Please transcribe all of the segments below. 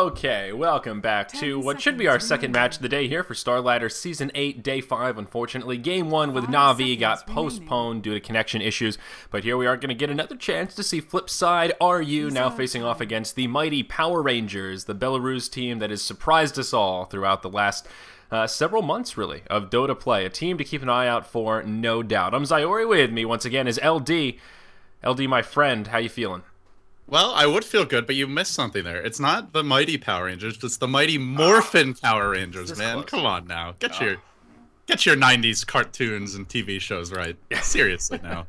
Okay, welcome back to what should be our second match of the day here for Starladder Season 8, Day 5. Unfortunately, Game 1 with Na'Vi got postponed due to connection issues, but here we are going to get another chance to see Flipside RU now facing off against the mighty Power Rangers, the Belarus team that has surprised us all throughout the last several months, really, of Dota play. A team to keep an eye out for, no doubt. I'm Zyori. With me once again is LD. LD, my friend, how you feeling? Well, I would feel good, but you missed something there. It's not the mighty Power Rangers, it's the mighty Morphin Power Rangers, man. Close. Come on now. Get your 90s cartoons and TV shows right. Seriously now.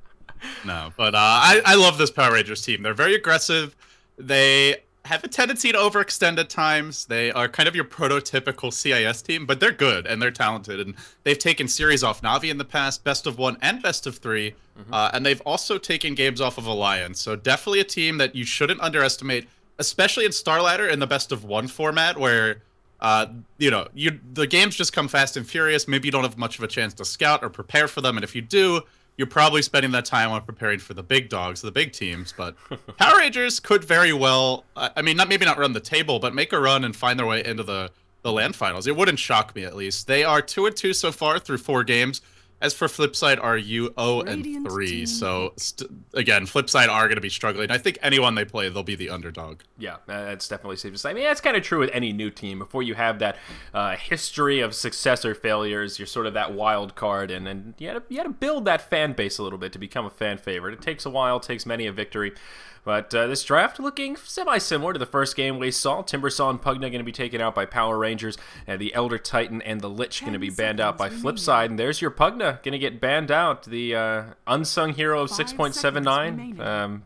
No, but I love this Power Rangers team. They're very aggressive. They have a tendency to overextend at times. They are kind of your prototypical CIS team, but they're good and they're talented. And they've taken series off Na'Vi in the past, best of 1 and best of 3. And they've also taken games off of Alliance. So definitely a team that you shouldn't underestimate, especially in Starladder in the best of 1 format where, the games just come fast and furious. Maybe you don't have much of a chance to scout or prepare for them. And if you do, you're probably spending that time on preparing for the big dogs, the big teams. But Power Rangers could very well, maybe not run the table, but make a run and find their way into the LAN finals. It wouldn't shock me, at least. They are 2-2 so far through 4 games. As for Flipside, are you 0-3? So, again, Flipside are going to be struggling. I think anyone they play, they'll be the underdog. Yeah, that's definitely safe to say. I mean, that's kind of true with any new team. Before you have that history of success or failures, you're sort of that wild card, and you had to build that fan base a little bit to become a fan favorite. It takes a while, takes many a victory. But this draft looking semi-similar to the first game we saw. Timbersaw and Pugna going to be taken out by Power Rangers, and the Elder Titan and the Lich going to be banned out by Flipside. And there's your Pugna going to get banned out, the unsung hero of 6.79,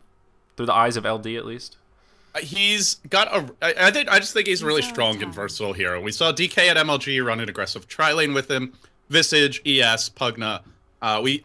through the eyes of LD at least. He's got I just think he's a really strong and versatile hero. We saw DK at MLG run an aggressive tri-lane with him. Visage, ES, Pugna. We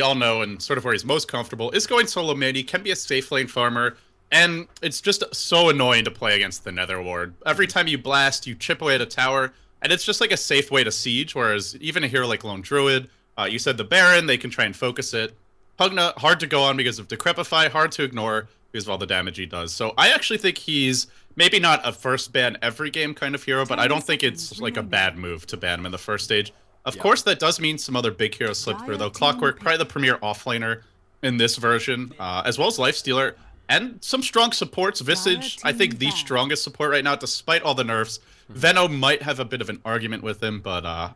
all know, and sort of where he's most comfortable, is going solo mid. He can be a safe lane farmer, and it's just so annoying to play against the Nether Ward. Every time you blast, you chip away at a tower, and it's just like a safe way to siege, whereas even a hero like Lone Druid, you said the Baron, they can try and focus it. Pugna, hard to go on because of Decrepify, hard to ignore because of all the damage he does. So I actually think he's maybe not a first ban every game kind of hero, but I don't think it's like a bad move to ban him in the first stage. Of course, that does mean some other big heroes slip through, though. Clockwork, probably the premier offlaner in this version, as well as Lifestealer, and some strong supports. Visage, I think the strongest support right now, despite all the nerfs. Veno might have a bit of an argument with him, but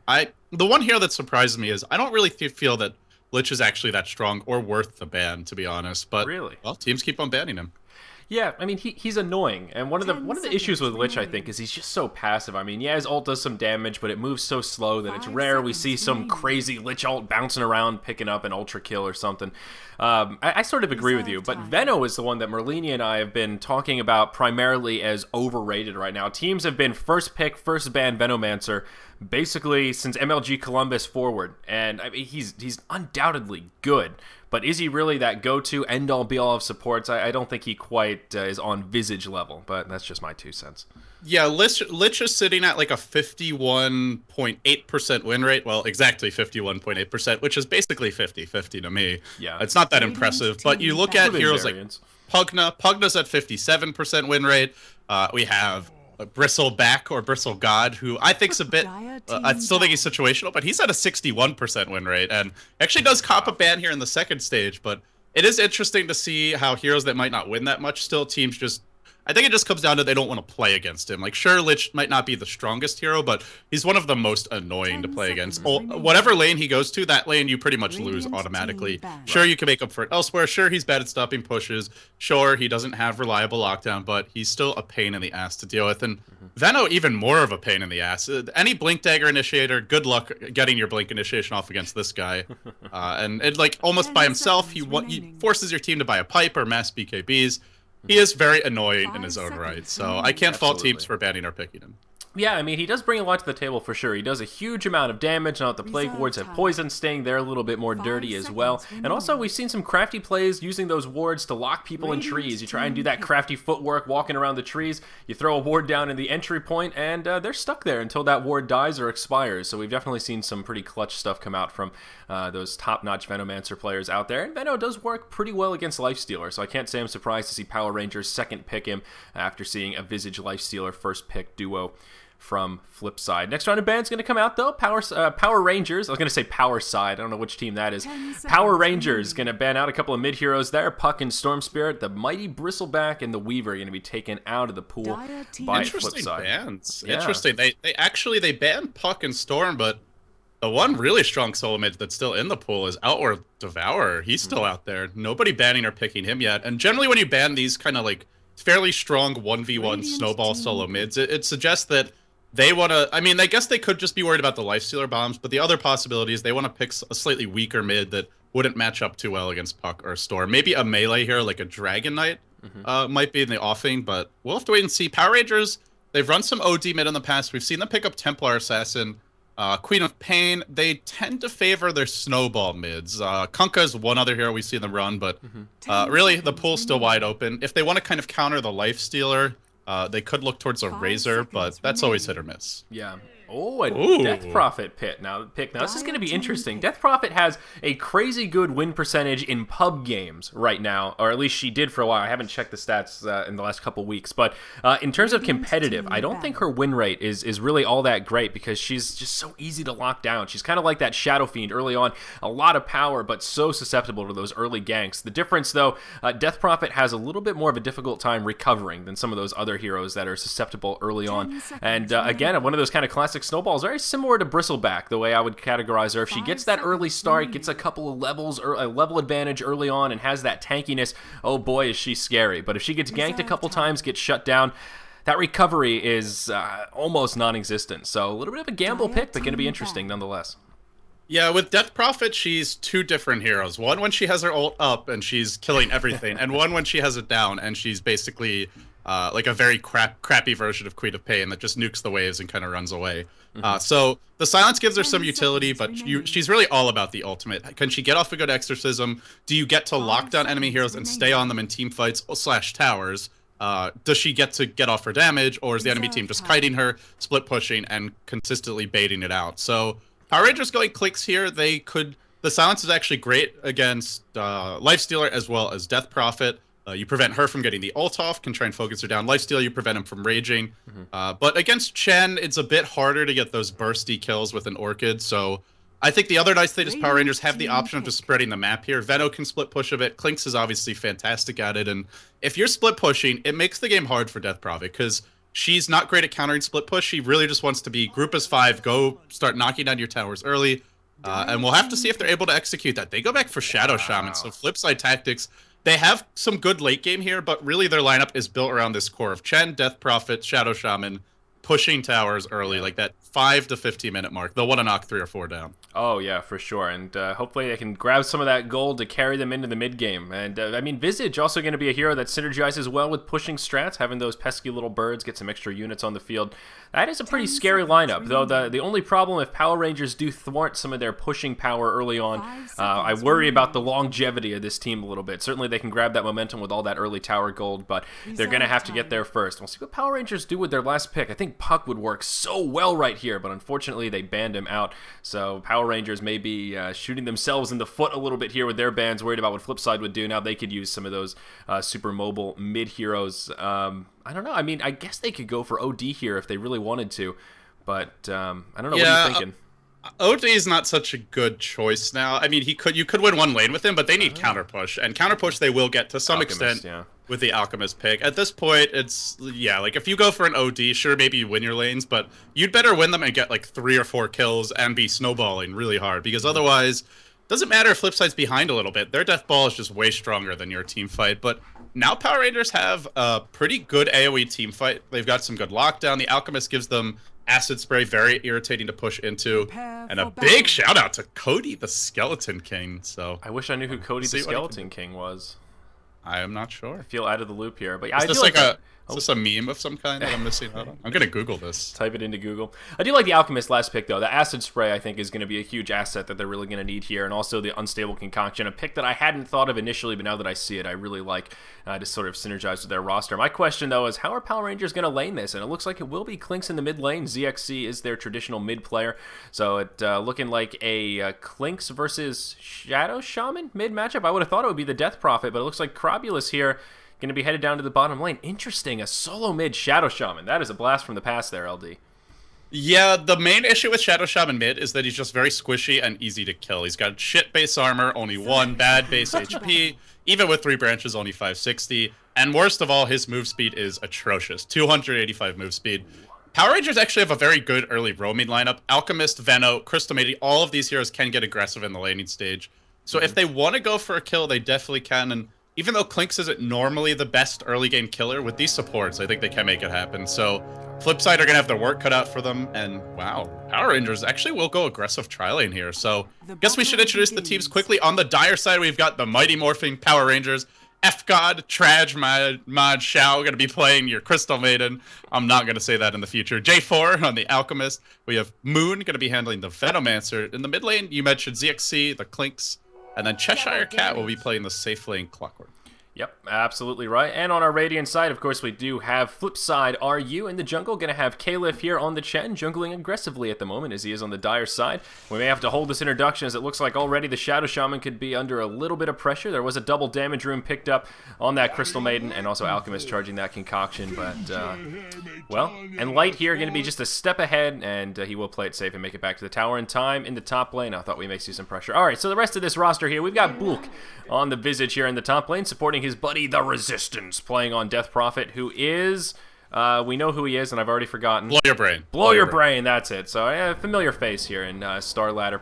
the one hero that surprises me is I don't really feel that Lich is actually that strong or worth the ban, to be honest. But, well, teams keep on banning him. Yeah, I mean, he's annoying, and one of the issues with Lich, I think, is he's just so passive. I mean, yeah, his ult does some damage, but it moves so slow that it's rare we see some crazy Lich ult bouncing around, picking up an ultra kill or something. I sort of agree with you, but Veno is the one that Merlini and I have been talking about primarily as overrated right now. Teams have been first pick, first ban Venomancer basically since MLG Columbus forward, and I mean, he's undoubtedly good. But is he really that go-to, end-all, be-all of supports? I don't think he quite is on Visage level, but that's just my 2 cents. Yeah, Lich is sitting at like a 51.8% win rate. Well, exactly 51.8%, which is basically 50-50 to me. Yeah, it's not that impressive. But you look at heroes like Pugna. Pugna's at 57% win rate. We have Bristleback or Bristle God, who I think's a bit, I still think he's situational, but he's at a 61% win rate, and actually does cop a ban here in the second stage. But it is interesting to see how heroes that might not win that much, still teams just, I think it just comes down to they don't want to play against him. Like, sure, Lich might not be the strongest hero, but he's one of the most annoying to play against. Whatever lane he goes to, that lane you pretty much lose automatically. Sure, you can make up for it elsewhere. Sure, he's bad at stopping pushes. Sure, he doesn't have reliable lockdown, but he's still a pain in the ass to deal with. And Veno, even more of a pain in the ass. Any Blink Dagger initiator, good luck getting your Blink initiation off against this guy. And it, like, almost by himself, he forces your team to buy a pipe or mass BKBs. He is very annoying in his own right, so I can't fault teams for banning or picking him. Yeah, I mean, he does bring a lot to the table for sure. He does a huge amount of damage. Now that the Plague Wards have Poison Sting, they're a little bit more dirty as well. And also, we've seen some crafty plays using those wards to lock people in trees. You try and do that crafty footwork walking around the trees, you throw a ward down in the entry point, and they're stuck there until that ward dies or expires. So we've definitely seen some pretty clutch stuff come out from those top-notch Venomancer players out there. And Veno does work pretty well against Lifestealer, so I can't say I'm surprised to see Power Rangers second pick him after seeing a Visage Lifestealer first pick duo from Flipside. Next round of ban's going to come out, though. Power Rangers. I was going to say Power Side. I don't know which team that is. Power Rangers going to ban out a couple of mid-heroes there. Puck and Storm Spirit. The Mighty Bristleback and the Weaver are going to be taken out of the pool by Interesting Flipside. Bans. Yeah. Interesting. They banned Puck and Storm, but the one really strong solo mid that's still in the pool is Outward Devourer. He's still out there. Nobody banning or picking him yet. And generally when you ban these kind of like fairly strong 1v1 snowball solo mids, it suggests that they want to, I mean, I guess they could just be worried about the Lifestealer bombs, but the other possibility is they want to pick a slightly weaker mid that wouldn't match up too well against Puck or Storm. Maybe a melee hero like a Dragon Knight might be in the offing, but we'll have to wait and see. Power Rangers, they've run some OD mid in the past. We've seen them pick up Templar Assassin, Queen of Pain. They tend to favor their snowball mids. Kunkka is one other hero we see them run, but really the pool's still wide open. If they want to kind of counter the Lifestealer, they could look towards a Razor, but that's always hit or miss. Yeah. Oh, a Death Prophet pick. Now, this is going to be interesting. Death Prophet has a crazy good win percentage in pub games right now, or at least she did for a while. I haven't checked the stats in the last couple weeks, but in terms of competitive, I don't think her win rate is really all that great because she's just so easy to lock down. She's kind of like that Shadow Fiend early on, a lot of power, but so susceptible to those early ganks. The difference, though, Death Prophet has a little bit more of a difficult time recovering than some of those other heroes that are susceptible early on. And again, one of those kind of classic snowballs, very similar to Bristleback, the way I would categorize her. If she gets that early start, gets a couple of levels, or a level advantage early on, and has that tankiness, oh boy, is she scary. But if she gets ganked a couple times, gets shut down, that recovery is almost non-existent. So a little bit of a gamble pick, but going to be interesting nonetheless. Yeah, with Death Prophet, she's two different heroes. One when she has her ult up and she's killing everything, and one when she has it down and she's basically like a very crappy version of Queen of Pain that just nukes the waves and kind of runs away. So the silence gives her some utility, but she's really all about the ultimate. Can she get off a good exorcism? Do you get to lock down enemy heroes and stay on them in team fights / towers? Does she get to get off her damage, or is the enemy team just kiting her, split pushing, and consistently baiting it out? So Power Rangers going clicks here. They could. The silence is actually great against Lifestealer as well as Death Prophet. You prevent her from getting the ult off, can try and focus her down. Lifesteal, you prevent him from raging. But against Chen, it's a bit harder to get those bursty kills with an Orchid. So I think the other nice thing is Power Rangers have the option of just spreading the map here. Veno can split push a bit. Clinks is obviously fantastic at it. And if you're split pushing, it makes the game hard for Death Prophet because she's not great at countering split push. She really just wants to be group as 5, go start knocking down your towers early. And we'll have to see if they're able to execute that. They go back for Shadow Shaman. So Flipside tactics. They have some good late game here, but really their lineup is built around this core of Chen, Death Prophet, Shadow Shaman, pushing towers early, like that 5 to 15 minute mark. They'll want to knock 3 or 4 down. Oh, yeah, for sure. And hopefully they can grab some of that gold to carry them into the mid-game. And, I mean, Visage also going to be a hero that synergizes well with pushing strats, having those pesky little birds get some extra units on the field. That is a pretty scary lineup, though the only problem if Power Rangers do thwart some of their pushing power early on, I worry about the longevity of this team a little bit. Certainly they can grab that momentum with all that early tower gold, but they're going to have to get there first. We'll see what Power Rangers do with their last pick. I think Puck would work so well right here, but unfortunately they banned him out. So Power Rangers may be shooting themselves in the foot a little bit here with their bans, worried about what Flipside would do. Now they could use some of those super mobile mid-heroes. I don't know. I mean, I guess they could go for OD here if they really wanted to, but I don't know. Yeah, what are you thinking? OD is not such a good choice now. I mean, you could win one lane with him, but they need counter push, and counter push they will get to some extent with the Alchemist pick. At this point, it's like if you go for an OD, sure, maybe you win your lanes, but you'd better win them and get like 3 or 4 kills and be snowballing really hard, because otherwise, doesn't matter if Flipside's behind a little bit. Their death ball is just way stronger than your team fight. But now Power Rangers have a pretty good AoE team fight. They've got some good lockdown. The Alchemist gives them acid spray, very irritating to push into. And a big shout out to Cody the Skeleton King. So I wish I knew who Cody the Skeleton King was. I am not I sure. feel out of the loop here, but Is I this do like that. Is this a meme of some kind that I'm missing out on? I'm gonna Google this. Type it into Google. I do like the Alchemist last pick, though. The Acid Spray, I think, is going to be a huge asset that they're really going to need here, and also the Unstable Concoction, a pick that I hadn't thought of initially, but now that I see it, I really like to sort of synergize with their roster. My question, though, is how are Power Rangers going to lane this? And it looks like it will be Clinks in the mid lane. ZXC is their traditional mid player, so it looking like a Clinks versus Shadow Shaman mid matchup. I would have thought it would be the Death Prophet, but it looks like Crobulus here going to be headed down to the bottom lane. Interesting, a solo mid Shadow Shaman. That is a blast from the past there, LD. Yeah, the main issue with Shadow Shaman mid is that he's just very squishy and easy to kill. He's got shit base armor, only 1 bad base HP, even with 3 branches, only 560, and worst of all, his move speed is atrocious, 285 move speed. Power Rangers actually have a very good early roaming lineup. Alchemist, Veno, Crystal Maiden, all of these heroes can get aggressive in the laning stage. So if they want to go for a kill, they definitely can, and even though Clinks isn't normally the best early game killer, with these supports, I think they can make it happen. So Flipside are going to have their work cut out for them. And wow, Power Rangers actually will go aggressive tri-lane here. So guess we should introduce the teams quickly. On the Dire side, we've got the Mighty Morphing Power Rangers. F-God, Traj, Mod, Shao going to be playing your Crystal Maiden. I'm not going to say that in the future. J4 on the Alchemist. We have Moon going to be handling the Venomancer. In the mid lane, you mentioned ZXC, the Clinks. And then Cheshire Cat will be playing the safe lane Clockwork. Yep, absolutely right. And on our Radiant side, of course, we do have Flipside RU in the jungle. Going to have Caliph here on the Chen, jungling aggressively at the moment as he is on the Dire side. We may have to hold this introduction as it looks like already the Shadow Shaman could be under a little bit of pressure. There was a double damage room picked up on that Crystal Maiden and also Alchemist charging that concoction. But, well, and Light here going to be just a step ahead and he will play it safe and make it back to the tower in time in the top lane. I thought we may see some pressure. All right, so the rest of this roster here, we've got Bulk on the Visage here in the top lane supporting his buddy, the Resistance, playing on Death Prophet, who is, we know who he is, and I've already forgotten. Blow your brain. Blow your brain, that's it. So, a familiar face here in Starladder.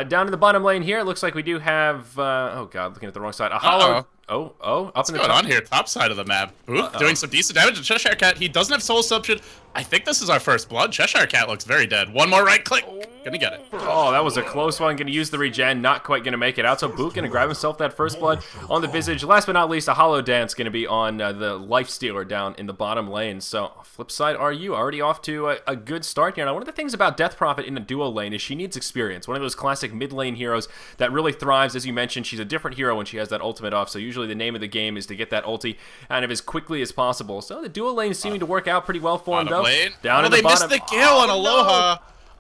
Down to the bottom lane here, it looks like we do have, oh god, looking at the wrong side, a hollow. Up What's in the going top. on here? Top side of the map. Boop, doing some decent damage to Cheshire Cat. He doesn't have soul substitution. I think this is our first blood. Cheshire Cat looks very dead. One more right click. Gonna get it. Oh, that was a close one. Gonna use the regen. Not quite gonna make it out. So Boot gonna grab himself that first blood on the Visage. Last but not least, a Hollow Dance gonna be on the Lifestealer down in the bottom lane. So Flipside, are you already off to a good start here? Now, one of the things about Death Prophet in the duo lane is she needs experience. One of those classic mid lane heroes that really thrives. As you mentioned, she's a different hero when she has that ultimate off. So usually the name of the game is to get that ulti kind of as quickly as possible. So the duo lane is seeming to work out pretty well for him, though. Down in the bottom. They missed the Gale on Aloha.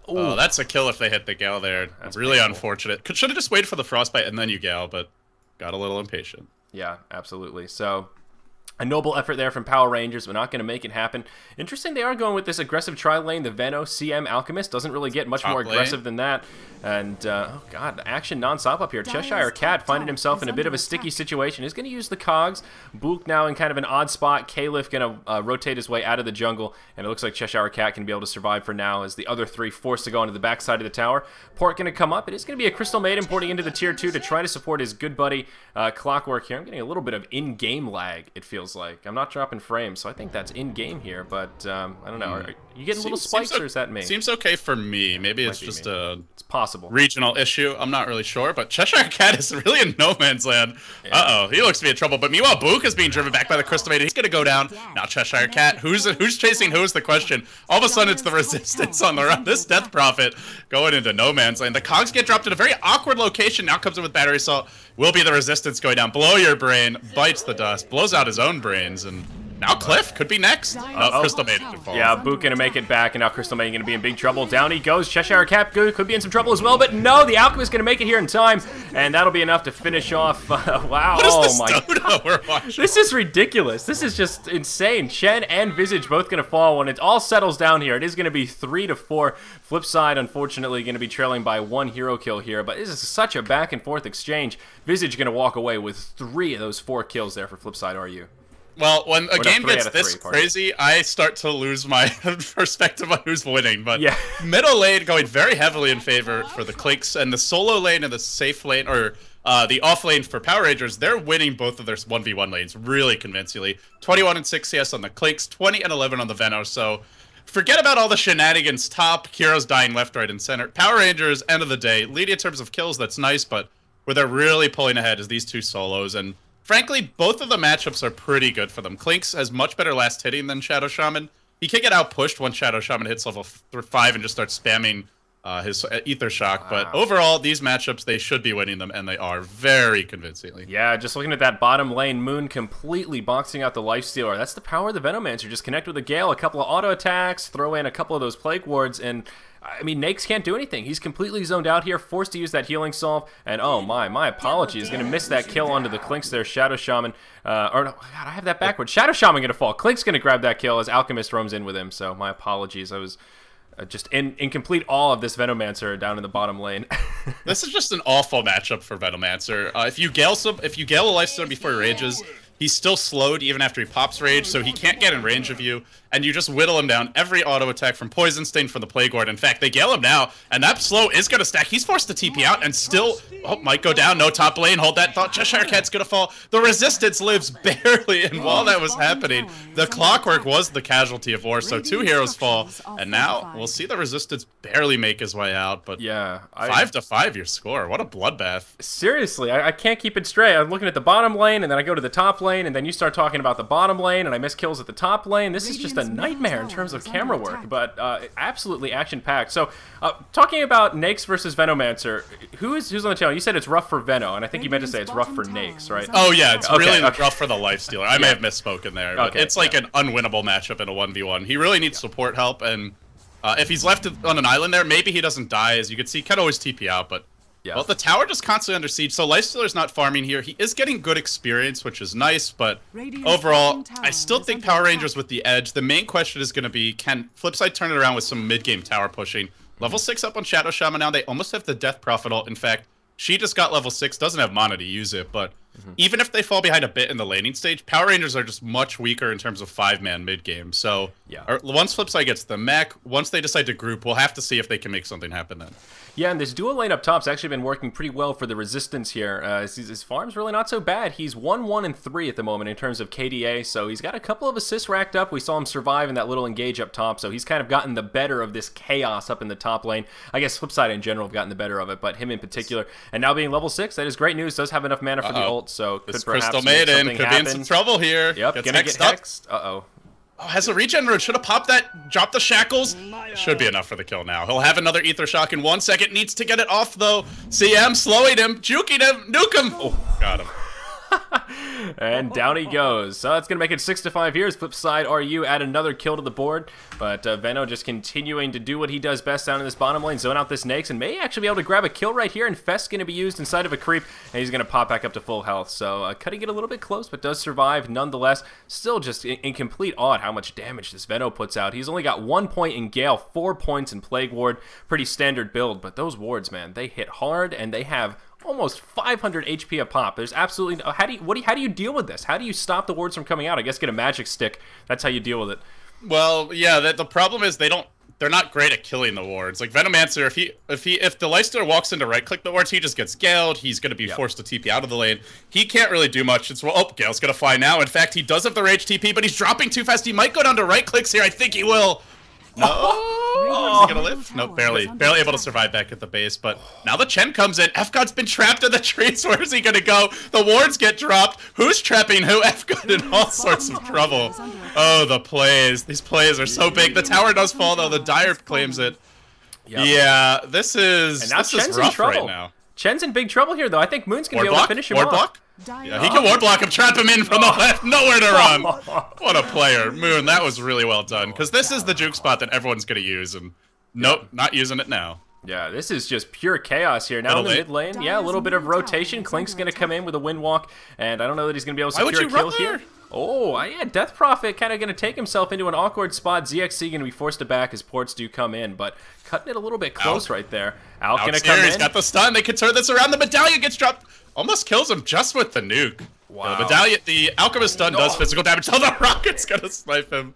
No. Oh, that's a kill if they hit the Gale there. That's really painful. Unfortunate. Should have just waited for the Frostbite and then you Gale, but got a little impatient. Yeah, absolutely. So a noble effort there from Power Rangers, but not going to make it happen. Interesting, they are going with this aggressive tri-lane. The Veno CM Alchemist doesn't really get much more aggressive than that. And, oh god, action non-stop up here. Cheshire Cat finding himself in a bit of a sticky situation. He's going to use the cogs. Book now in kind of an odd spot. Caliph going to rotate his way out of the jungle. And it looks like Cheshire Cat can be able to survive for now as the other three forced to go into the backside of the tower. Port going to come up. It is going to be a Crystal Maiden porting into the tier 2 to try to support his good buddy Clockwork here. I'm getting a little bit of in-game lag, it feels like. I'm not dropping frames, so I think that's in-game here. But, I don't know. Are you getting little spikes, or is that me? Seems okay for me. Maybe it's just it's possible. Regional issue. I'm not really sure, but Cheshire Cat is really in no man's land. Yeah. Uh-oh, he looks to be in trouble. But meanwhile, Book is being driven back by the Crystal Maiden. He's going to go down. Now Cheshire Cat. Who's chasing who is the question. All of a sudden, it's the Resistance on the run. This Death Prophet going into no man's land. The cogs get dropped in a very awkward location. Now comes in with Battery Assault. Will be the Resistance going down. Blow your brain. Bites the dust. Blows out his own brains. And now Cliff could be next. No, Crystal Maiden could fall. Yeah, Book gonna make it back, and now Crystal Maiden gonna be in big trouble. Down he goes. Cheshire Cat could be in some trouble as well, but no, the Alchemist gonna make it here in time, and that'll be enough to finish off. Wow! What is this Dodo we're watching? This is ridiculous. This is just insane. Chen and Visage both gonna fall when it all settles down here. It is gonna be 3-4. Flipside, unfortunately, gonna be trailing by 1 hero kill here, but this is such a back and forth exchange. Visage gonna walk away with 3 of those 4 kills there for Flipside. Are you? Well, when a game gets this crazy, I start to lose my perspective on who's winning. But yeah. Middle lane going very heavily in favor for the Clinks, and the solo lane and the safe lane, or the off lane for Power Rangers, they're winning both of their 1v1 lanes really convincingly. 21 and 6 CS on the Clinks, 20 and 11 on the Veno. So forget about all the shenanigans top, heroes dying left, right, and center. Power Rangers, end of the day, leading in terms of kills, that's nice, but where they're really pulling ahead is these 2 solos. And frankly, both of the matchups are pretty good for them. Clinks has much better last hitting than Shadow Shaman. He can get outpushed once Shadow Shaman hits level 5 and just starts spamming his Ether Shock, but overall, these matchups, they should be winning them, and they are very convincingly. Yeah, just looking at that bottom lane, Moon completely boxing out the Lifestealer. That's the power of the Venomancer. Just connect with a Gale, a couple of auto attacks, throw in a couple of those Plague Wards, and I mean, Nakes can't do anything. He's completely zoned out here, forced to use that healing salve, and oh my apologies, going to miss that kill onto the Clinks there. Shadow Shaman, or no, God, I have that backwards. Shadow Shaman going to fall. Clink's going to grab that kill as Alchemist roams in with him, so my apologies. I was just in complete awe of this Venomancer down in the bottom lane. This is just an awful matchup for Venomancer. If you Gale a Lifestealer before he rages, he's still slowed even after he pops Rage, so he can't get in range of you, and you just whittle him down every auto attack from Poison Stain from the Plague Ward. In fact, they Gale him now, and that slow is going to stack. He's forced to TP out, and still, might go down. No top lane, hold that thought. Cheshire Cat's going to fall. The Resistance lives barely, and while that was happening, the Clockwork was the casualty of war, so 2 heroes fall, and now we'll see the Resistance barely make his way out, but yeah, 5-5 your score. What a bloodbath. Seriously, I can't keep it straight. I'm looking at the bottom lane, and then I go to the top lane, and then you start talking about the bottom lane, and I miss kills at the top lane. This is just a nightmare in terms of camera work, but absolutely action-packed. So, talking about Nakes versus Venomancer, who's on the channel? You said it's rough for Veno, and I think you meant to say it's rough for Nakes, right? Oh yeah, it's really rough for the Lifestealer. I may have misspoken there, but it's like an unwinnable matchup in a 1v1. He really needs support help, and if he's left on an island there, maybe he doesn't die. As you can see, he can always TP out, but well, the tower just constantly under siege, so Lifestealer's not farming here. He is getting good experience, which is nice, but overall, I still think Power Rangers with the edge. The main question is going to be, can Flipside turn it around with some mid-game tower pushing? Level 6 up on Shadow Shaman now. They almost have the Death Prophet ult. In fact, she just got level 6, doesn't have mana to use it, but even if they fall behind a bit in the laning stage, Power Rangers are just much weaker in terms of 5-man mid-game. So once Flipside gets the mech, once they decide to group, we'll have to see if they can make something happen then. Yeah, and this dual lane up top's actually been working pretty well for the Resistance here. His farm's really not so bad. He's 1-1-3 at the moment in terms of KDA, so he's got a couple of assists racked up. We saw him survive in that little engage up top, so he's kind of gotten the better of this chaos up in the top lane. I guess Flipside in general have gotten the better of it, but him in particular. And now being level 6, that is great news. Does have enough mana for the ult, so could perhaps Crystal Maiden could be in some trouble here. Yep, gets gonna get hexed. Oh, has a regen root. Should have popped that. Dropped the shackles. Should be enough for the kill now. He'll have another Ether Shock in 1 second. Needs to get it off, though. CM slowing him. Juking him. Nuke him. Oh, got him. And down he goes. So that's going to make it 6-5 here. Flipside RU add another kill to the board. But Veno just continuing to do what he does best down in this bottom lane. Zone out this Nakes and may actually be able to grab a kill right here. And Fest's going to be used inside of a creep. And he's going to pop back up to full health. So cutting it a little bit close, but does survive nonetheless. Still just in complete awe at how much damage this Veno puts out. He's only got 1 point in Gale, 4 points in Plague Ward. Pretty standard build. But those wards, man, they hit hard and they have almost 500 HP a pop. There's absolutely no, how do you deal with this? How do you stop the wards from coming out? I guess get a magic stick. That's how you deal with it. Well, yeah, the problem is they're not great at killing the wards. Like Venomancer, if the Lifestealer walks into right click the wards, he just gets galed. He's going to be forced to TP out of the lane. He can't really do much. It's Gale's going to fly now. In fact, he does have the rage TP, but he's dropping too fast. He might go down to right clicks here. I think he will. No. Is he gonna live? No, barely able to survive back at the base. But now the Chen comes in. F-God's been trapped in the trees. Where is he gonna go? The wards get dropped. Who's trapping who? F-God in all sorts of trouble. Oh, the plays. These plays are so big. The tower does fall though. The Dire claims it. Yep. Yeah, this is rough right now. Chen's in big trouble here, though. I think Moon's going to be able to finish him off. Block? Yeah, he can ward block him, trap him in from the left. Nowhere to run. What a player. Moon, that was really well done. Because this is the juke spot that everyone's going to use. And nope, not using it now. Yeah, this is just pure chaos here. Now in the mid lane, yeah, a little bit of rotation. Clink's going to come in with a wind walk. And I don't know that he's going to be able to secure a kill here. Oh, yeah, Death Prophet kind of going to take himself into an awkward spot. ZXC going to be forced to back as ports do come in, but cutting it a little bit close right there. Alk going to come in. He's got the stun. They can turn this around. The Medallion gets dropped. Almost kills him just with the nuke. Wow. The Alchemist stun does physical damage. So the Rocket's going to snipe him.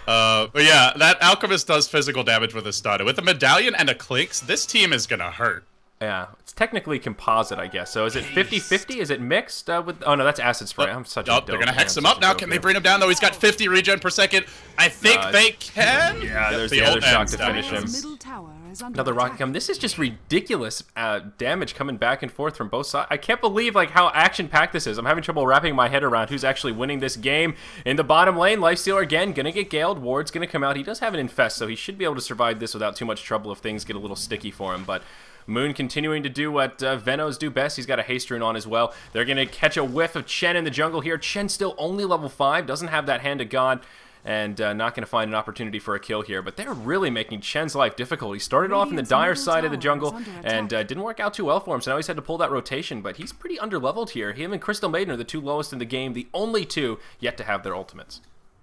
But yeah, that Alchemist does physical damage with a stun. With a Medallion and a Clinks, this team is going to hurt. Yeah, it's technically composite, I guess. So is it 50-50? Is it mixed with... Oh, no, that's Acid Spray. I'm such a dope. They're going to hex him up now. Can they bring him down, though? He's got 50 regen per second. I think they can. Yeah, there's the other shock to finish him. Another rocket come. This is just ridiculous damage coming back and forth from both sides. I can't believe like how action-packed this is. I'm having trouble wrapping my head around who's actually winning this game. In the bottom lane, Lifestealer again, gonna get galed. Ward's gonna come out. He does have an infest, so he should be able to survive this without too much trouble if things get a little sticky for him. But Moon continuing to do what Venos do best. He's got a haste rune on as well. They're gonna catch a whiff of Chen in the jungle here. Chen still only level 5, doesn't have that Hand of God. And not going to find an opportunity for a kill here. But they're really making Chen's life difficult. He started off in the dire side of the jungle and didn't work out too well for him. So now he's had to pull that rotation. But he's pretty underleveled here. Him and Crystal Maiden are the 2 lowest in the game. The only 2 yet to have their ultimates.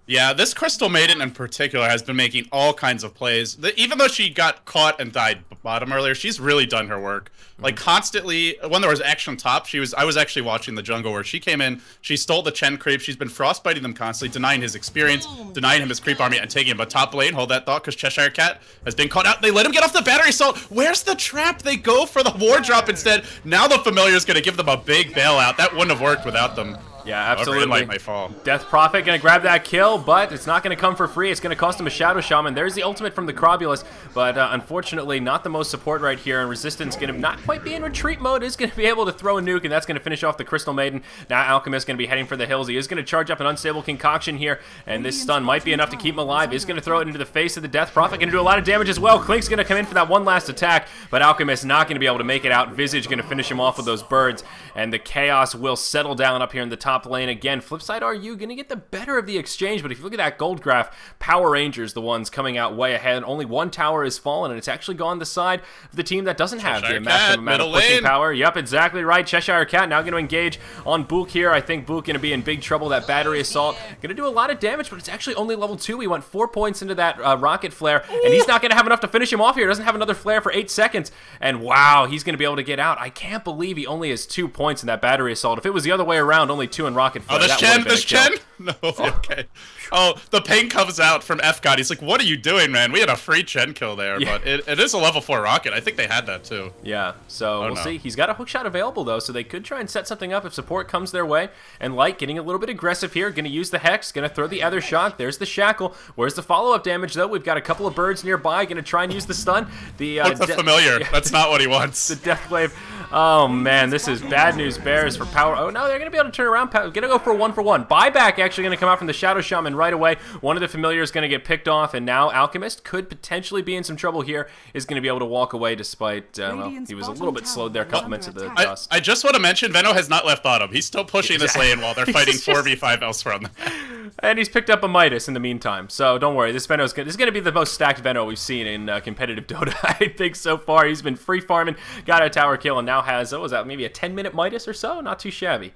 Yeah, this Crystal Maiden in particular has been making all kinds of plays. Even though she got caught and died bottom earlier, she's really done her work. Like constantly, when there was action top, I was actually watching the jungle where she came in, she stole the Chen creep, she's been frostbiting them constantly, denying his experience, denying him his creep army, and taking him. But top lane, hold that thought, because Cheshire Cat has been caught out. They let him get off the battery assault. Where's the trap? They go for the ward drop instead. Now the Familiar's going to give them a big bailout. That wouldn't have worked without them. Yeah, absolutely. Light might fall. Death Prophet going to grab that kill, but it's not going to come for free. It's going to cost him a Shadow Shaman. There's the ultimate from the Crobulus, but unfortunately not the most support right here, and Resistance going to not quite be in retreat mode. Is going to be able to throw a nuke, and that's going to finish off the Crystal Maiden. Now Alchemist going to be heading for the hills. He is going to charge up an Unstable Concoction here, and this stun might be enough to keep him alive. Is going to throw it into the face of the Death Prophet. Going to do a lot of damage as well. Klink's going to come in for that one last attack, but Alchemist not going to be able to make it out. Visage going to finish him off with those birds, and the chaos will settle down up here in the top lane again. Flipside RU going to get the better of the exchange, but if you look at that gold graph, Power Rangers the ones coming out way ahead. Only 1 tower is fallen, and it's actually gone the side of the team that doesn't have the massive amount of pushing power. Yep, exactly right. Cheshire Cat now going to engage on Book here. I think Book going to be in big trouble. That battery assault going to do a lot of damage, but it's actually only level 2. He went 4 points into that rocket flare, and he's not going to have enough to finish him off here. He doesn't have another flare for 8 seconds, and wow, he's going to be able to get out. I can't believe he only has 2 points in that battery assault. If it was the other way around, only 2 in rocket flare. Oh, there's Chen? No, okay. Oh, the ping comes out from F-God. He's like, what are you doing, man? We had a free Chen kill there, but it is a level 4 rocket. I think they had that, too. Yeah, so we'll see. He's got a hookshot available, though, so they could try and set something up if support comes their way. And Light getting a little bit aggressive here. Going to use the Hex. Going to throw the Ether Shock. There's the Shackle. Where's the follow-up damage, though? We've got a couple of birds nearby. Going to try and use the stun. The Familiar. That's not what he wants. The Death Wave. Oh, man, this is bad news bears for power. Oh, no, they're going to be able to turn around. Going to go for a 1-for-1. Buyback actually going to come out from the Shadow Shaman right away. One of the Familiars going to get picked off, and now Alchemist could potentially be in some trouble here. Is going to be able to walk away despite, well, he was a little bit slowed there, a couple minutes of the dust. I just want to mention, Veno has not left bottom. He's still pushing this lane while they're fighting 4v5 elsewhere on the map. And he's picked up a Midas in the meantime, so don't worry. This is going to be the most stacked Veno we've seen in competitive Dota, I think, so far. He's been free farming, got a tower kill, and now has, what was that, maybe a 10-minute Midas or so? Not too shabby.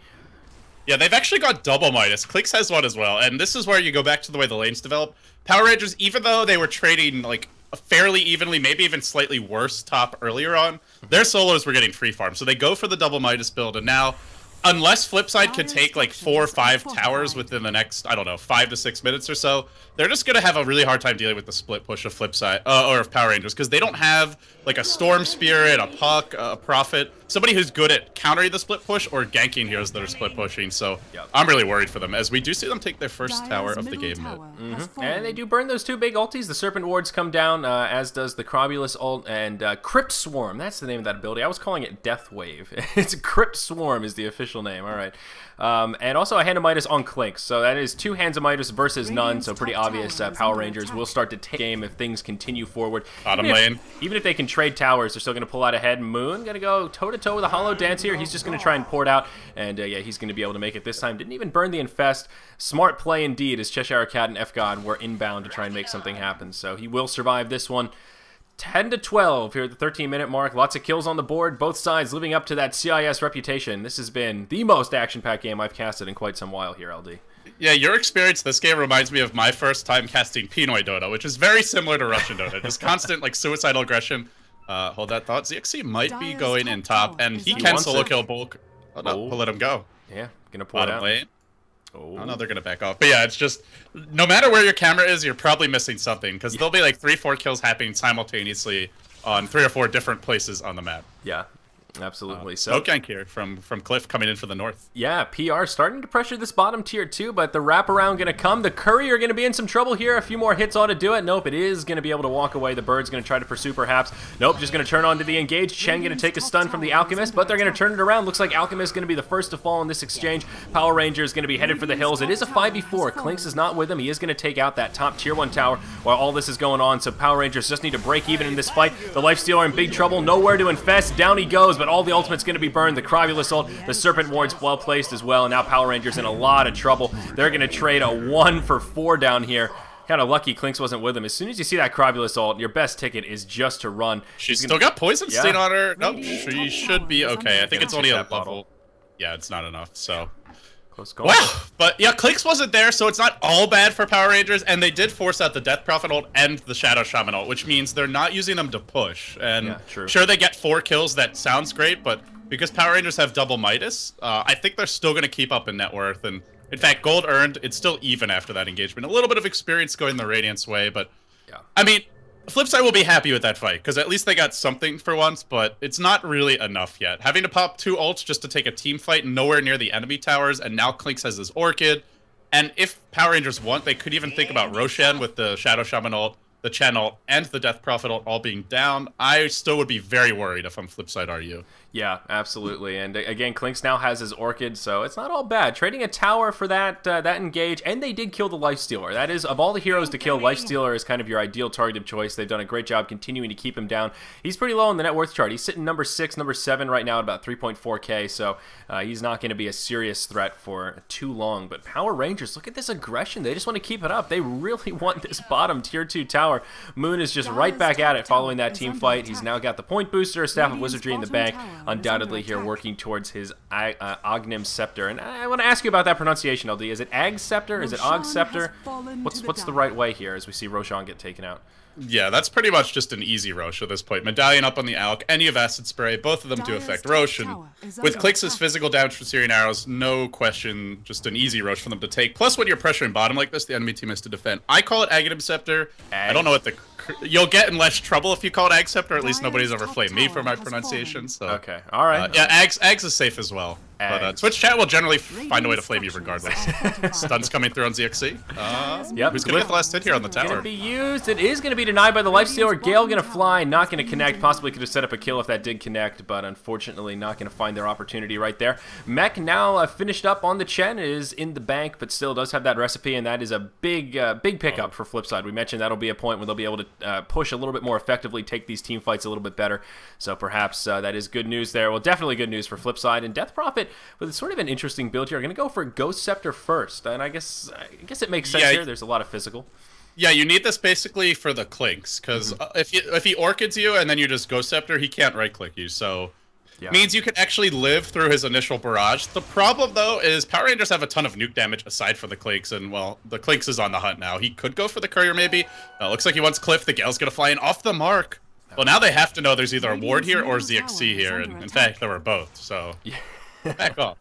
Yeah, they've actually got double Midas. Clix has one as well, and this is where you go back to the way the lanes develop. Power Rangers, even though they were trading like fairly evenly, maybe even slightly worse top earlier on, their solos were getting free farm. So they go for the double Midas build, and now, unless Flipside could take like 4 or 5 towers within the next, I don't know, 5 to 6 minutes or so, they're just going to have a really hard time dealing with the split push of Flipside, or of Power Rangers, because they don't have like a Storm Spirit, a Puck, a Prophet, somebody who's good at countering the split push or ganking heroes that are split pushing. So I'm really worried for them, as we do see them take their first tower of the game mid. And they do burn those 2 big ultis. The Serpent Wards come down, as does the Crobulus ult, and Crypt Swarm. That's the name of that ability. I was calling it Death Wave. It's Crypt Swarm is the official name. All right. And also a Hand of Midas on Klink. So that is 2 Hands of Midas versus none. So pretty obvious Power Rangers will start to take game if things continue forward. Bottom lane. Even if they can trade towers, they're still going to pull out ahead. Moon going to go toe-to-toe with a Hollow Dance here. He's just going to try and pour it out. And yeah, he's going to be able to make it this time. Didn't even burn the Infest. Smart play indeed, as Cheshire Cat and F-God were inbound to try and make something happen. So he will survive this one. 10 to 12 here at the 13-minute mark. Lots of kills on the board. Both sides living up to that CIS reputation. This has been the most action-packed game I've casted in quite some while here, LD. Yeah, your experience this game reminds me of my first time casting Pinoy Dota, which is very similar to Russian Dota. Just constant, like, suicidal aggression. Hold that thought. ZXC might be going in top, and he can solo kill Bulk. Oh, no, we'll let him go. Yeah, gonna pull it out. Lane. Oh no, they're gonna back off. But yeah, it's just, no matter where your camera is, you're probably missing something, because there'll be like 3-4 kills happening simultaneously on 3 or 4 different places on the map. Yeah. Absolutely. Smoke gank here from Cliff coming in for the north. Yeah, PR starting to pressure this bottom tier too, but the wraparound going to come. The Courier going to be in some trouble here. A few more hits ought to do it. Nope, it is going to be able to walk away. The Bird's going to try to pursue perhaps. Nope, just going to turn on to the engage. Chen going to take a stun from the Alchemist, but they're going to turn it around. Looks like Alchemist going to be the first to fall in this exchange. Power Ranger is going to be headed for the hills. It is a 5v4. Clinks is not with him. He is going to take out that top tier 1 tower while all this is going on, so Power Rangers just need to break even in this fight. The Lifestealer in big trouble. Nowhere to infest. Down he goes, but all the ultimate's going to be burned. The Cribulus ult, the Serpent Ward's well placed as well, and now Power Rangers in a lot of trouble. They're going to trade a 1 for 4 down here. Kind of lucky Clinks wasn't with him. As soon as you see that Cribulus ult, your best ticket is just to run. She's still got Poison Stain on her. Nope, she should be okay. I think it's only a level. Yeah, it's not enough, so... Close call. Well, but yeah, Clinks wasn't there, so it's not all bad for Power Rangers, and they did force out the Death Prophet ult and the Shadow Shaman ult, which means they're not using them to push. And sure, they get 4 kills, that sounds great, but because Power Rangers have double Midas, I think they're still going to keep up in net worth, and in fact, gold earned, it's still even after that engagement. A little bit of experience going the Radiance way, but I mean, Flipside will be happy with that fight, because at least they got something for once, but it's not really enough yet. Having to pop 2 ults just to take a team fight nowhere near the enemy towers, and now Clinks has his Orchid. And if Power Rangers want, they could even think about Roshan with the Shadow Shaman ult, the Chen ult, and the Death Prophet ult all being down. I still would be very worried if I'm Flipside RU. Yeah, absolutely. And again, Clinks now has his Orchid, so it's not all bad. Trading a tower for that engage, and they did kill the Lifestealer. That is, of all the heroes to kill, Lifestealer is kind of your ideal targeted choice. They've done a great job continuing to keep him down. He's pretty low on the net worth chart. He's sitting number 6, number 7 right now at about 3.4k, so he's not going to be a serious threat for too long. But Power Rangers, look at this aggression. They just want to keep it up. They really want this bottom tier 2 tower. Moon is just right back at it following that team fight. He's now got the point booster, Staff of Wizardry in the bank, undoubtedly here working towards his Ognim Scepter. And I want to ask you about that pronunciation, LD. Is it Ag Scepter? Is it Og Scepter? What's the right way here as we see Roshan get taken out? Yeah, that's pretty much just an easy Rosh at this point. Medallion up on the Alk, any of Acid Spray, both of them do affect Rosh, and with Clicks' physical damage from Searing Arrows, no question, just an easy Rosh for them to take. Plus, when you're pressuring bottom like this, the enemy team has to defend. I call it Aghanim Scepter. I don't know what the... You'll get in less trouble if you call it Ag Scepter, or at least nobody's ever flamed me for my pronunciation, so... Okay, alright. Yeah, Ags is safe as well. But Twitch chat will generally find a way to flame you regardless. Stun's coming through on ZXC. Yep. Who's going to get the last hit here on the tower? Going to be used. It is going to be denied by the Lifestealer. Gale going to fly, not going to connect. Possibly could have set up a kill if that did connect, but unfortunately not going to find their opportunity right there. Mech now finished up on the Chen, is in the bank, but still does have that recipe, and that is a big pickup for Flipside. We mentioned that'll be a point where they'll be able to push a little bit more effectively, take these team fights a little bit better. So perhaps that is good news there. Well, definitely good news for Flipside. And Death Prophet, with sort of an interesting build here, are going to go for Ghost Scepter first, and I guess it makes sense here. There's a lot of physical. Yeah, you need this basically for the Clinks, because if he Orchids you and then you just Ghost Scepter, he can't right-click you, so... Means you can actually live through his initial barrage. The problem, though, is Power Rangers have a ton of nuke damage aside from the Clinks, and, well, the Clinks is on the hunt now. He could go for the Courier, maybe. Looks like he wants Cliff. The Gale's going to fly in off the mark. Well, now they have to know there's either a Ward here or ZXC here, and in fact, there were both, so back off.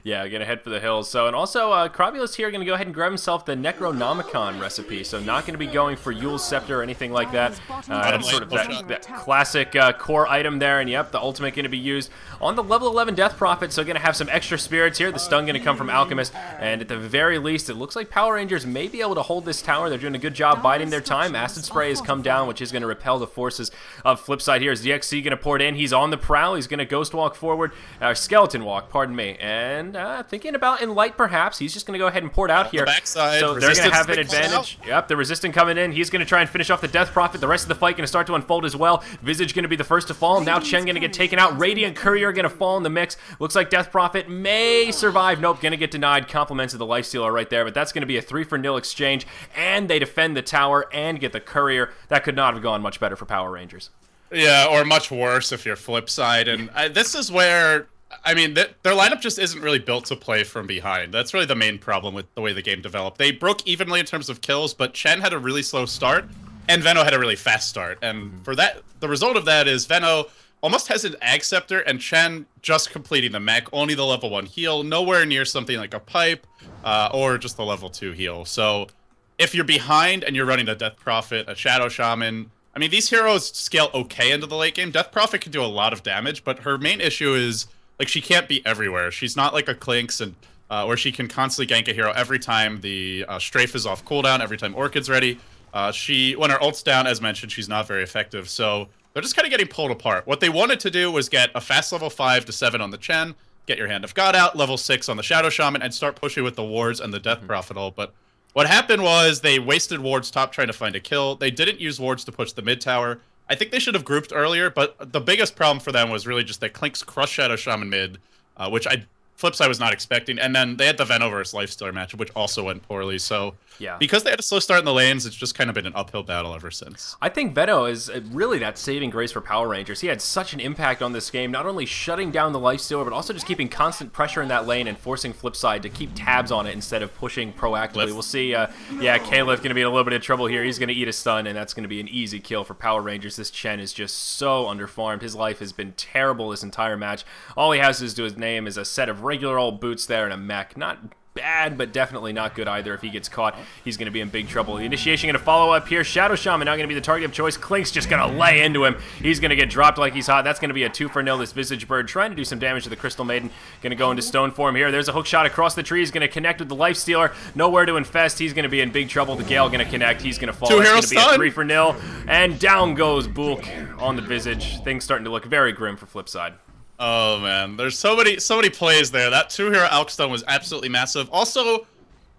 Yeah, gonna head for the hills. So, and also, Crobulus here gonna go ahead and grab himself the Necronomicon recipe. So, not gonna be going for Yule's Scepter or anything like that. That's sort of that classic core item there. And yep, the ultimate gonna be used on the level 11 Death Prophet. So, gonna have some extra spirits here. The stun gonna come from Alchemist, and at the very least, it looks like Power Rangers may be able to hold this tower. They're doing a good job biding their time. Acid Spray has come down, which is gonna repel the forces of Flipside here. ZXC gonna pour it in. He's on the prowl. He's gonna Ghost Walk forward, Skeleton Walk, pardon me. And thinking about Enlight, perhaps. He's just going to go ahead and pour it out here. Backside, so they're going to have an advantage. Yep, the Resistant coming in. He's going to try and finish off the Death Prophet. The rest of the fight going to start to unfold as well. Visage going to be the first to fall. Now Chen going to get taken out. Radiant Courier going to fall in the mix. Looks like Death Prophet may survive. Nope, going to get denied. Compliments of the Lifestealer right there. But that's going to be a 3-for-0 exchange. And they defend the tower and get the Courier. That could not have gone much better for Power Rangers. Yeah, or much worse if you're Flipside. And this is where... I mean, their lineup just isn't really built to play from behind. That's really the main problem with the way the game developed. They broke evenly in terms of kills, but Chen had a really slow start, and Venno had a really fast start. And for that, the result of that is Venno almost has an Ag Scepter, and Chen just completing the mech, only the level 1 heal, nowhere near something like a Pipe, or just the level 2 heal. So if you're behind and you're running a Death Prophet, a Shadow Shaman, I mean, these heroes scale okay into the late game. Death Prophet can do a lot of damage, but her main issue is, like, she can't be everywhere. She's not like a Clinks and where she can constantly gank a hero every time the strafe is off cooldown, every time Orchid's ready. When her ult's down, as mentioned, she's not very effective. So they're just kind of getting pulled apart. What they wanted to do was get a fast level 5 to 7 on the Chen, get your Hand of God out, level 6 on the Shadow Shaman, and start pushing with the wards and the Death Prophet ult. But what happened was they wasted wards top trying to find a kill. They didn't use wards to push the mid tower. I think they should have grouped earlier, but the biggest problem for them was really just that Clink's crushed Shadow Shaman mid, which Flipside was not expecting, and then they had the Veno versus Lifestealer matchup, which also went poorly. So yeah, because they had a slow start in the lanes, it's just kind of been an uphill battle ever since. I think Veno is really that saving grace for Power Rangers. He had such an impact on this game, not only shutting down the Lifestealer, but also just keeping constant pressure in that lane and forcing Flipside to keep tabs on it instead of pushing proactively. We'll see. Yeah, Caleb going to be in a little bit of trouble here. He's going to eat a stun, and that's going to be an easy kill for Power Rangers. This Chen is just so underfarmed. His life has been terrible this entire match. All he has to do his name is a set of regular old boots there and a mech. Not bad, but definitely not good either. If he gets caught, he's going to be in big trouble. The initiation going to follow up here. Shadow Shaman now going to be the target of choice. Clink's just going to lay into him. He's going to get dropped like he's hot. That's going to be a 2-for-0. This Visage Bird trying to do some damage to the Crystal Maiden. Going to go into stone form here. There's a hook shot across the tree. He's going to connect with the Lifestealer. Nowhere to infest. He's going to be in big trouble. The Gale going to connect. He's going to fall. It's going to be a 3-for-0. And down goes Bulk on the Visage. Things starting to look very grim for Flipside. Oh man, there's so many plays there. That 2-hero Alk stun was absolutely massive. Also,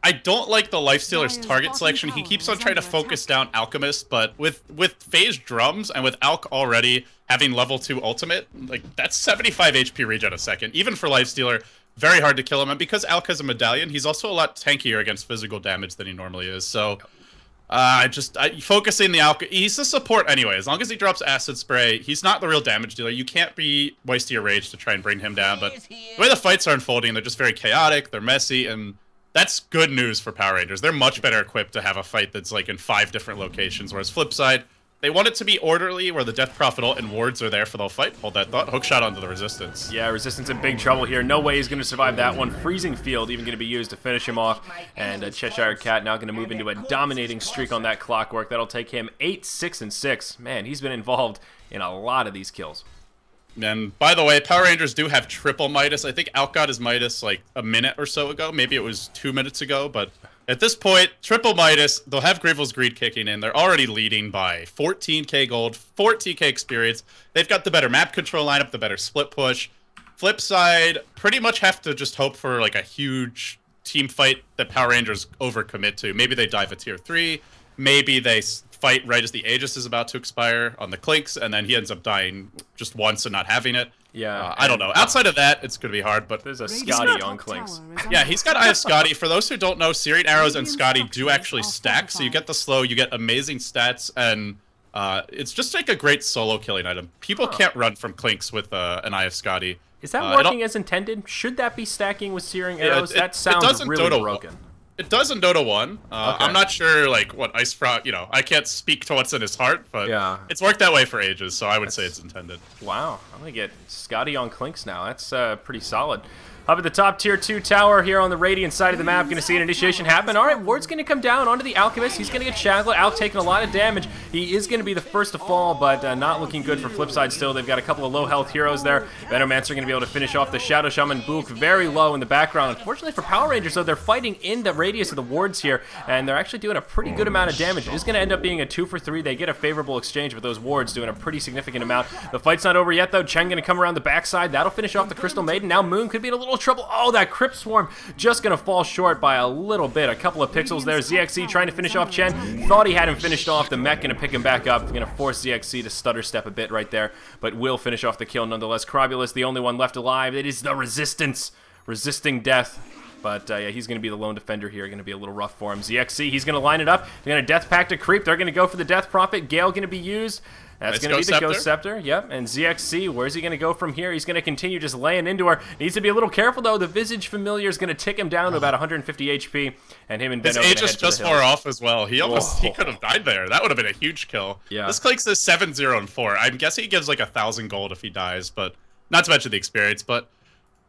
I don't like the Lifestealer's target selection. He keeps on trying to focus down Alchemist, but with phased drums and with Alk already having level 2 ultimate, like that's 75 HP regen a second. Even for Lifestealer, very hard to kill him. And because Alk has a medallion, he's also a lot tankier against physical damage than he normally is. So focusing the Alk, he's a support anyway. As long as he drops Acid Spray, he's not the real damage dealer. You can't be wasting your rage to try and bring him down. But the way the fights are unfolding, they're just very chaotic, they're messy, and that's good news for Power Rangers. They're much better equipped to have a fight that's like in 5 different locations, whereas Flipside, they want it to be orderly, where the Death Prophet ult and wards are there for the fight. Hold that thought. Hook shot onto the Resistance. Yeah, Resistance in big trouble here. No way he's going to survive that one. Freezing Field even going to be used to finish him off. And Cheshire Cat now going to move into a dominating streak on that Clockwork. That'll take him 8, 6, and 6. Man, he's been involved in a lot of these kills. And by the way, Power Rangers do have triple Midas. I think Alk got his Midas like a minute or so ago. Maybe it was 2 minutes ago, but at this point, triple Midas, they'll have Grivel's Greed kicking in. They're already leading by 14k gold, 14k experience. They've got the better map control lineup, the better split push. Flipside pretty much have to just hope for like a huge team fight that Power Rangers overcommit to. Maybe they dive a tier 3. Maybe they fight right as the Aegis is about to expire on the Clinks, and then he ends up dying just once and not having it. Yeah, I don't know. Outside of that, it's going to be hard, but there's a Scotty on Clinks. Yeah, he's got Eye of Scotty. For those who don't know, Searing Arrows and Scotty do actually stack, so you get the slow, you get amazing stats, and it's just like a great solo killing item. People can't run from Clinks with an Eye of Scotty. Is that working as intended? Should that be stacking with Searing Arrows? That sounds really broken. It does in Dota 1. Okay. I'm not sure like what Ice Frog, you know, I can't speak to what's in his heart, but yeah, it's worked that way for ages, so I would say it's intended. Wow, I'm going to get Scotty on Clinks now. That's pretty solid. Up at the top tier 2 tower here on the Radiant side of the map, going to see an initiation happen. All right, Ward's going to come down onto the Alchemist. He's going to get shackled. Alk taking a lot of damage. He is going to be the first to fall, but not looking good for Flipside still. They've got a couple of low health heroes there. Venomancer going to be able to finish off the Shadow Shaman. Book very low in the background. Unfortunately for Power Rangers, though, they're fighting in the radius of the wards here, and they're actually doing a pretty good amount of damage. It is going to end up being a 2-for-3. They get a favorable exchange with those wards doing a pretty significant amount. The fight's not over yet, though. Chen going to come around the backside. That'll finish off the Crystal Maiden. Now Moon could be in a little trouble. Oh, that Crypt Swarm just going to fall short by a little bit. A couple of pixels there. ZXC trying to finish off Chen. Thought he had him finished off. The mech going to pick him back up. Going to force ZXC to stutter step a bit right there, but will finish off the kill nonetheless. Crobulus, the only one left alive. It is the Resistance. Resisting death. But yeah, he's going to be the lone defender here. Going to be a little rough for him. ZXC, he's going to line it up. They're going to Death Pact a creep. They're going to go for the Death Prophet. Gale going to be used. That's going to be the Ghost Scepter. Yep. And ZXC, where's he going to go from here? He's going to continue just laying into her. Needs to be a little careful, though. The Visage Familiar is going to tick him down to about 150 HP. And him and Benno his Aegis just far off as well. He could have died there. That would have been a huge kill. Yeah. This Clinks is 7-0 and 4. I'm guessing he gives like 1,000 gold if he dies, but not to mention the experience. But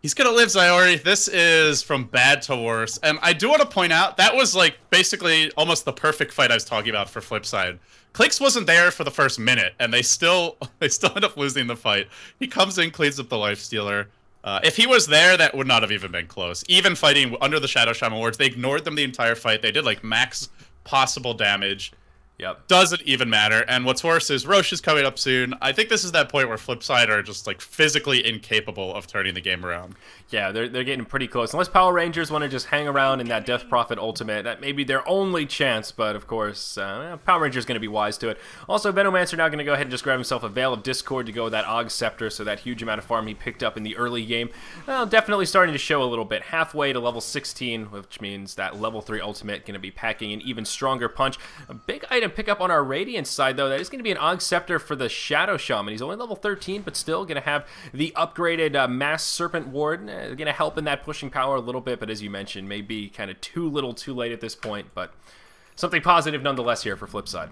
He's gonna live, Zyori. This is from bad to worse. And I do want to point out, that was like basically almost the perfect fight I was talking about for Flipside. Clinks wasn't there for the first minute, and they still end up losing the fight. He comes in, cleans up the lifestealer. If he was there, that would not have even been close. Even fighting under the Shadow Shaman wards, they ignored them the entire fight. They did like max possible damage. Yep. Doesn't even matter. And what's worse is Roche is coming up soon. I think this is that point where Flipside are just like physically incapable of turning the game around. Yeah, they're getting pretty close. Unless Power Rangers want to just hang around in that Death Prophet ultimate, that may be their only chance. But of course, Power Rangers going to be wise to it. Also, Venomancer now going to go ahead and just grab himself a Veil of Discord to go with that Og Scepter. So that huge amount of farm he picked up in the early game, definitely starting to show a little bit. Halfway to level 16, which means that level 3 ultimate going to be packing an even stronger punch. A big item pickup on our Radiant side, though, that is going to be an Og Scepter for the Shadow Shaman. He's only level 13, but still going to have the upgraded Mass Serpent Ward. Going to help in that pushing power a little bit, but as you mentioned, maybe kind of too little too late at this point, but something positive nonetheless here for Flipside.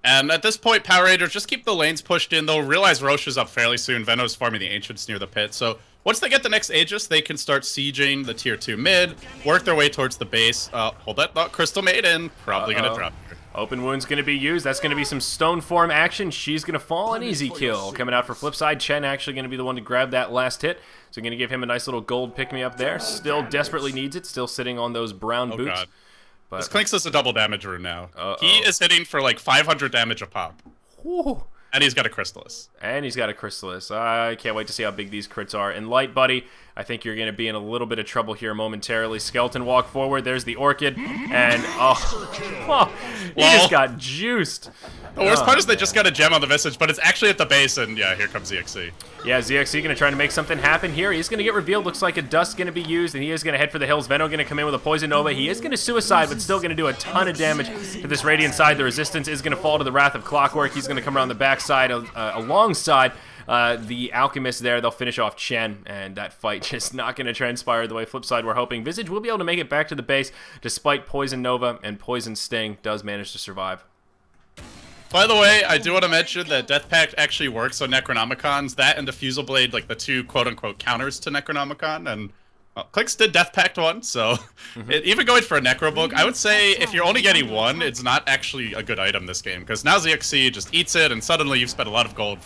And at this point, Power Rangers just keep the lanes pushed in. They'll realize Roche is up fairly soon. Venom's farming the Ancients near the pit, so once they get the next Aegis, they can start sieging the tier 2 mid, work their way towards the base. Hold that thought, Crystal Maiden, probably going to drop here. Open Wound's going to be used. That's going to be some Stone Form action. She's going to fall. An easy kill. Coming out for Flipside. Chen actually going to be the one to grab that last hit. So going to give him a nice little gold pick-me-up there. Still desperately needs it. Still sitting on those brown boots. God. But this Clinks is a double damage rune now. He is hitting for like 500 damage a pop. Whew. And he's got a Chrysalis. And he's got a Chrysalis. I can't wait to see how big these crits are. And Light Buddy, I think you're going to be in a little bit of trouble here momentarily. Skeleton walk forward. There's the Orchid. And, he just got juiced. The worst part is they just got a gem on the Visage, but it's actually at the base, and yeah, here comes ZXC. Yeah, ZXC going to try to make something happen here. He's going to get revealed. Looks like a Dust going to be used, and he is going to head for the hills. Venom going to come in with a Poison Nova. He is going to Suicide, but still going to do a ton of damage to this Radiant side. The Resistance is going to fall to the Wrath of Clockwork. He's going to come around the backside alongside the Alchemist there. They'll finish off Chen, and that fight just not going to transpire the way Flipside we're hoping. Visage will be able to make it back to the base, despite Poison Nova and Poison Sting does manage to survive. By the way, I do want to mention that Death Pact actually works on Necronomicons. That and Diffusal Blade, like the two quote-unquote counters to Necronomicon, and Clicks did Death Pact one, so even going for a Necro Book, I would say if you're only getting one, it's not actually a good item this game, because now ZXC just eats it, and suddenly you've spent a lot of gold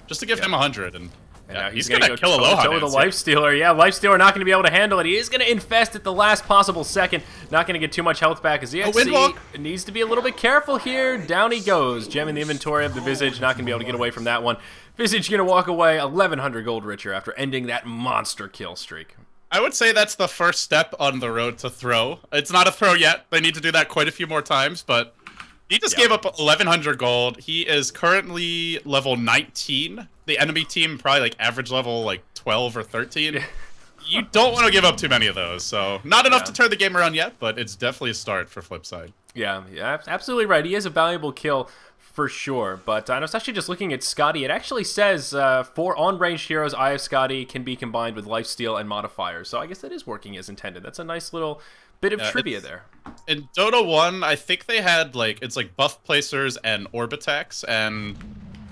just to give him 100, and yeah, he's gonna kill Aloha. With the Lifestealer. Yeah, Lifestealer not gonna be able to handle it. He is gonna infest at the last possible second. Not gonna get too much health back as ZXC needs to be a little bit careful here. Down he goes. Gem in the inventory of the Visage. Not gonna be able to get away from that one. Visage gonna walk away 1,100 gold richer after ending that monster kill streak. I would say that's the first step on the road to throw. It's not a throw yet. They need to do that quite a few more times, but he just gave up 1,100 gold. He is currently level 19. The enemy team probably like average level like 12 or 13. You don't want to give up too many of those. So not enough to turn the game around yet, but it's definitely a start for Flipside. Yeah, absolutely right. He is a valuable kill for sure. But I was actually just looking at Scotty. It actually says for on-ranged heroes, Eye of Scotty can be combined with Lifesteal and modifiers. So I guess that is working as intended. That's a nice little bit of trivia there. In Dota 1, I think they had like it's like buff placers and orb attacks, and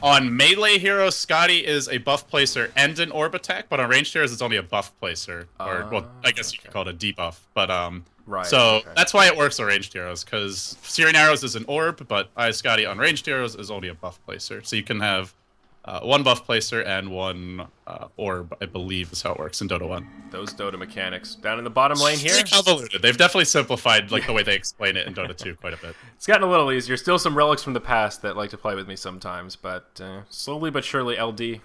on melee heroes, Scotty is a buff placer and an orb attack, but on ranged heroes, it's only a buff placer, or well, I guess you could call it a debuff. But so that's why it works on ranged heroes, because Searing Arrows is an orb, but Eye of Scotty on ranged heroes is only a buff placer. So you can have one buff placer and one orb, I believe is how it works in Dota 1. Those Dota mechanics. Down in the bottom lane here. Convoluted. They've definitely simplified like the way they explain it in Dota 2 quite a bit. It's gotten a little easier. Still some relics from the past that like to play with me sometimes, but slowly but surely, LD.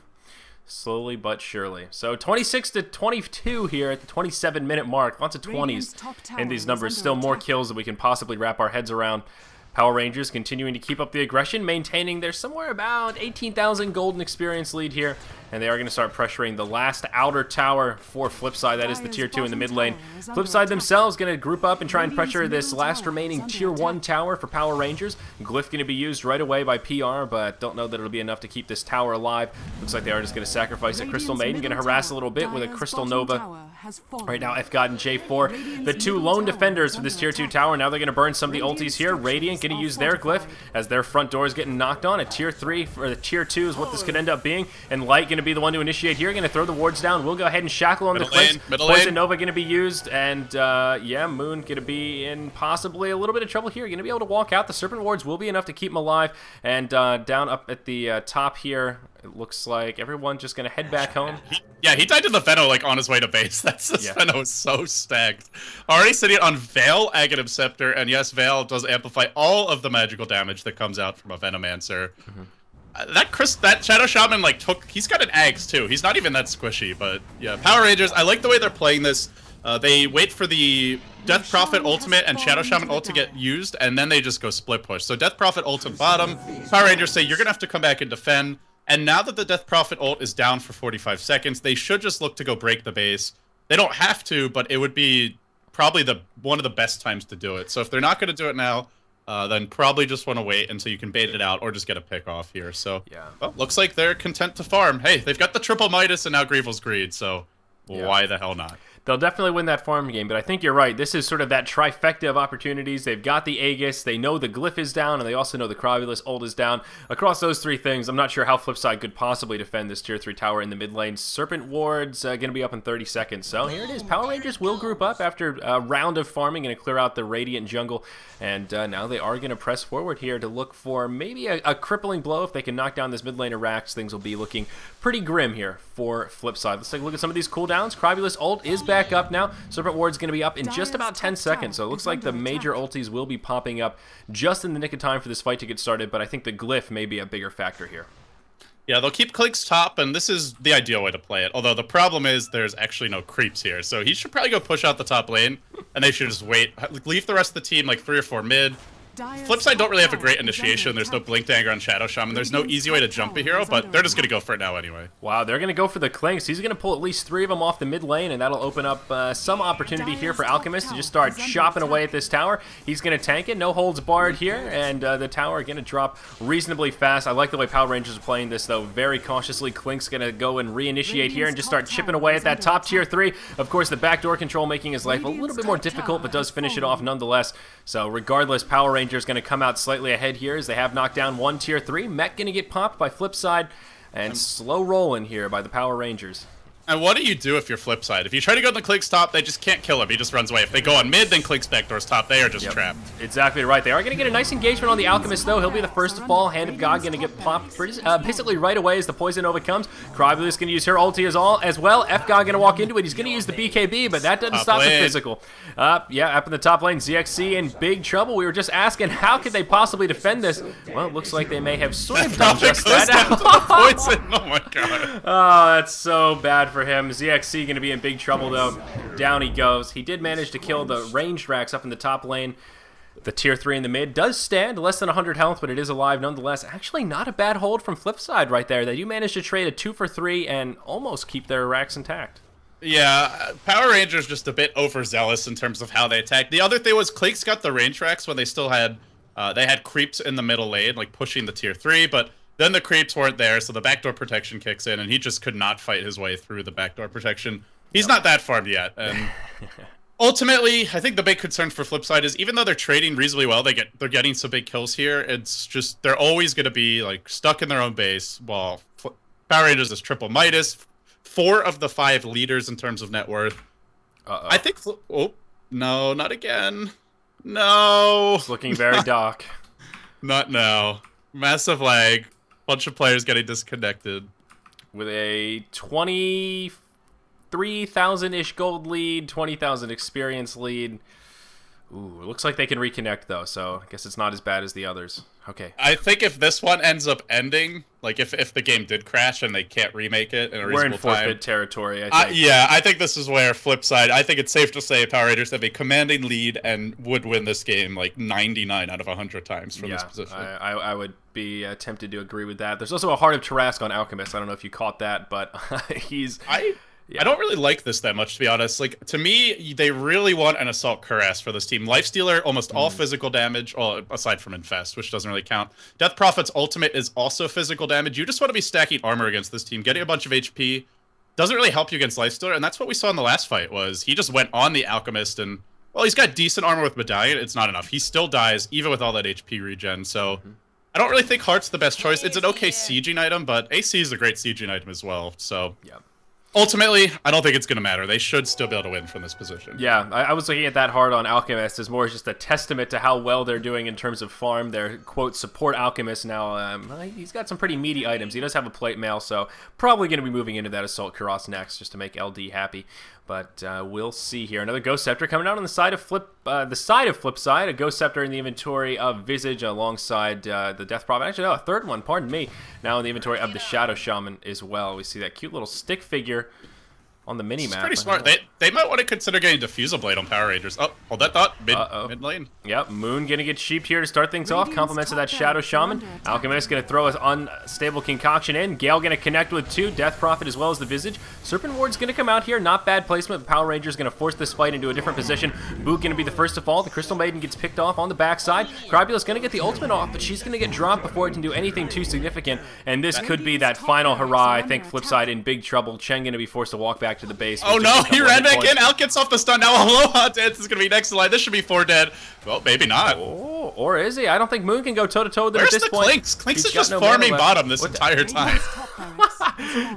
Slowly but surely. So 26 to 22 here at the 27-minute mark. Lots of 20s in these numbers. Still more kills that we can possibly wrap our heads around. Power Rangers continuing to keep up the aggression, maintaining their somewhere about 18,000 golden experience lead here, and they are going to start pressuring the last outer tower for Flipside. That is the tier 2 in the mid lane. Flipside themselves going to group up and try and pressure this last remaining tier 1 tower for Power Rangers. Glyph going to be used right away by PR, but don't know that it'll be enough to keep this tower alive. Looks like they are just going to sacrifice a Crystal Maiden, going to harass a little bit with a Crystal Nova. Right now, FGod and J4, the two lone defenders for this tier 2 tower. Now they're going to burn some of the ultis here. Radiant going to use their glyph as their front door is getting knocked on. A tier 3 or the tier 2 is what this could end up being. And Light going to be the one to initiate here. Going to throw the wards down. We'll go ahead and shackle on the clicks. Poison Nova going to be used. And yeah, Moon going to be in possibly a little bit of trouble here. Going to be able to walk out. The Serpent wards will be enough to keep him alive. And down up at the top here, it looks like everyone just going to head back home. Yeah, he died to the Veno, like, on his way to base. This Veno is so stacked. Already sitting on Veil, Aghanim Scepter, and yes, Veil does amplify all of the magical damage that comes out from a Venomancer. That Shadow Shaman, like, he's got an Axe, too. He's not even that squishy, but yeah. Power Rangers, I like the way they're playing this. They wait for the Death Prophet ultimate and Shadow Shaman ult to get used, and then they just go split push. So Death Prophet ult at bottom, Power Rangers say, you're going to have to come back and defend. And now that the Death Prophet ult is down for 45 seconds, they should just look to go break the base. They don't have to, but it would be probably one of the best times to do it. So if they're not going to do it now, then probably just want to wait until you can bait it out or just get a pick off here. So yeah, well, looks like they're content to farm. Hey, they've got the triple Midas and now Grievel's Greed, so why the hell not? They'll definitely win that farm game, but I think you're right. This is sort of that trifecta of opportunities. They've got the Aegis, they know the Glyph is down, and they also know the Cravulus ult is down. Across those three things, I'm not sure how Flipside could possibly defend this tier 3 tower in the mid lane. Serpent Ward's going to be up in 30 seconds. So here it is. Power Rangers will group up after a round of farming and clear out the Radiant jungle. And now they are going to press forward here to look for maybe a crippling blow. If they can knock down this mid laner Rax, things will be looking pretty grim here for Flipside. Let's take a look at some of these cooldowns. Cravulus ult is back up now. Serpent Ward's going to be up in just about 10 seconds, so it looks like the major ultis will be popping up just in the nick of time for this fight to get started, but I think the Glyph may be a bigger factor here. Yeah, they'll keep Clink's top, and this is the ideal way to play it, although the problem is there's actually no creeps here, so he should probably go push out the top lane, and they should just wait. Leave the rest of the team like 3 or 4 mid. Flipside don't really have a great initiation. There's no Blink Dagger on Shadow Shaman. There's no easy way to jump a hero, but they're just going to go for it now anyway. Wow, they're going to go for the Clinks. He's going to pull at least 3 of them off the mid lane, and that'll open up some opportunity here for Alchemist to just start chopping away at this tower. He's going to tank it. No holds barred here, and the tower going to drop reasonably fast. I like the way Power Rangers are playing this, though. Very cautiously, Clink's going to go and reinitiate here and just start chipping away at that top tier 3. Of course, the backdoor control making his life a little bit more difficult, but does finish it off nonetheless. So regardless, Power Rangers going to come out slightly ahead here as they have knocked down 1 tier 3. Mech going to get popped by Flipside, and slow rolling here by the Power Rangers. And what do you do if you're Flipside? If you try to go on the Clink's top, they just can't kill him. He just runs away. If they go on mid, then Clink's backdoor's top. They are just trapped. Exactly right. They are going to get a nice engagement on the Alchemist, though. He'll be the first to fall. Hand of God going to get popped basically right away as the Poison Nova comes. Cravulus going to use her ulti as well. F-God going to walk into it. He's going to use the BKB, but that doesn't stop the physical. Yeah, up in the top lane, ZXC in big trouble. We were just asking, how could they possibly defend this? Well, it looks like they may have sort of done just that. Poison. Oh, my God. Oh, that's so bad for him. ZXC going to be in big trouble, though. Down he goes. He did manage to kill the ranged Rax up in the top lane. The tier 3 in the mid does stand less than 100 health, but it is alive nonetheless. Actually, not a bad hold from Flipside right there. They do manage to trade a 2 for 3 and almost keep their Rax intact. Yeah, Power Rangers just a bit overzealous in terms of how they attack. The other thing was Clink's got the range Rax when they still had they had creeps in the middle lane, like pushing the tier 3, but then the creeps weren't there, so the backdoor protection kicks in, and he just could not fight his way through the backdoor protection. He's not that farmed yet, and ultimately, I think the big concern for Flipside is even though they're trading reasonably well, they're getting some big kills here. It's just they're always going to be like stuck in their own base. While Power Rangers is triple Midas, 4 of the 5 leaders in terms of net worth. I think. Oh no, not again. No, it's looking very dark. Not now. Massive lag. Bunch of players getting disconnected. With a 23,000-ish gold lead, 20,000 experience lead. Ooh, it looks like they can reconnect, though, so I guess it's not as bad as the others. Okay. I think if this one ends up ending, like if the game did crash and they can't remake it in a reasonable time... We're in forfeit territory, I think. Yeah, I think this is where Flipside... I think it's safe to say Power Rangers have a commanding lead and would win this game like 99 out of 100 times from this position. I would be tempted to agree with that. There's also a Heart of Tarrasque on Alchemist. I don't know if you caught that, but he's... I don't really like this that much, to be honest. Like, to me, they really want an Assault Cuirass for this team. Lifestealer, almost all physical damage, well, aside from Infest, which doesn't really count. Death Prophet's ultimate is also physical damage. You just want to be stacking armor against this team. Getting a bunch of HP doesn't really help you against Lifestealer, and that's what we saw in the last fight, was he just went on the Alchemist and Well, he's got decent armor with Medallion. It's not enough. He still dies, even with all that HP regen, so... I don't really think Heart's the best choice. It's an okay sieging item, but AC is a great sieging item as well, so... Yeah. Ultimately, I don't think it's going to matter. They should still be able to win from this position. Yeah, I was looking at that hard on Alchemist as more just a testament to how well they're doing in terms of farm. Their, quote, support Alchemist now, he's got some pretty meaty items. He does have a plate mail, so probably going to be moving into that Assault Kuros next just to make LD happy. But we'll see here. Another Ghost Scepter coming out on the side of Flipside. A Ghost Scepter in the inventory of Visage alongside the Death Prophet. Actually, no, a third one, pardon me. Now in the inventory of the Shadow Shaman as well. We see that cute little stick figure on the mini-map. Pretty smart. They might want to consider getting Diffusal Blade on Power Rangers. Oh, hold that thought. Mid lane. Yep, Moon gonna get sheeped here to start things off. Compliments of that Shadow Shaman. Alchemist gonna throw his unstable concoction in. Gale gonna connect with 2. Death Prophet as well as the Visage. Serpent Ward's gonna come out here. Not bad placement. Power Rangers gonna force this fight into a different position. Boot gonna be the first to fall. The Crystal Maiden gets picked off on the backside. Crybula's gonna get the ultimate off, but she's gonna get dropped before it can do anything too significant. And this could be that final hurrah. I think Flipside in big trouble. Chen gonna be forced to walk back to the base. Oh no, he ran back in. Al gets off the stun. Now Aloha Dance is going to be next in line. This should be 4 dead. Well, maybe not. Oh, or is he? I don't think Moon can go toe-to-toe with him at this point. Where's the Clinks? Clinks is just farming bottom this entire time.